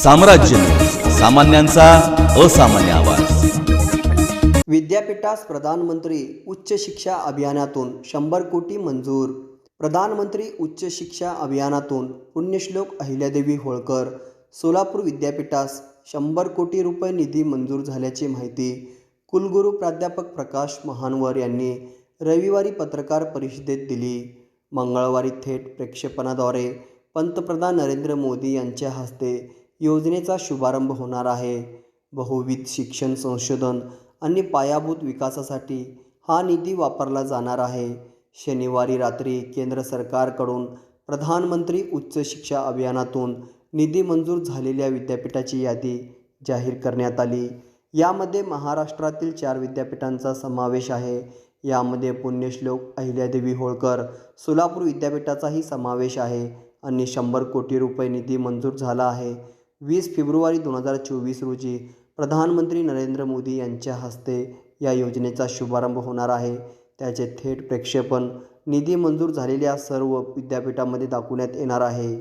साम्राज्य, सामान्यांचा असामान्य आवाज। विद्यापीठास प्रधानमंत्री उच्च शिक्षा अभियानातून 100 कोटी मंजूर। प्रधानमंत्री उच्च शिक्षा अभियानातून पुण्यश्लोक अहिल्यादेवी होळकर सोलापूर विद्यापीठास 100 कोटी रुपये निधी मंजूर झाल्याची माहिती कुलगुरू प्राध्यापक प्रकाश महानवर यांनी रविवारी पत्रकार परिषदेत दिली। मंगळवारी थेट प्रक्षेपणाद्वारे पंतप्रधान नरेंद्र मोदी यांच्या हस्ते योजनेचा शुभारंभ होणार आहे। बहुविध शिक्षण संशोधन आणि पायाभूत विकासासाठी हा निधी वापरला जाणार आहे। शनिवारी रात्री केंद्र सरकारकडून प्रधानमंत्री उच्च शिक्षा अभियानातून निधी मंजूर झालेल्या विद्यापीठाची यादी जाहीर करण्यात आली। यामध्ये महाराष्ट्रातील 4 विद्यापीठांचा समावेश आहे। यामध्ये पुण्यश्लोक अहिल्यादेवी होळकर सोलापूर विद्यापीठाचाही समावेश आहे आणि 100 कोटी रुपये निधी मंजूर झाला आहे। 20 फेब्रुवारी 2024 रोजी प्रधानमंत्री नरेंद्र मोदी यांच्या हस्ते या योजनेचा शुभारंभ होणार आहे। त्याचे थेट प्रक्षेपण निधी मंजूर झालेल्या सर्व विद्यापीठांमध्ये दाखवण्यात येणार आहे।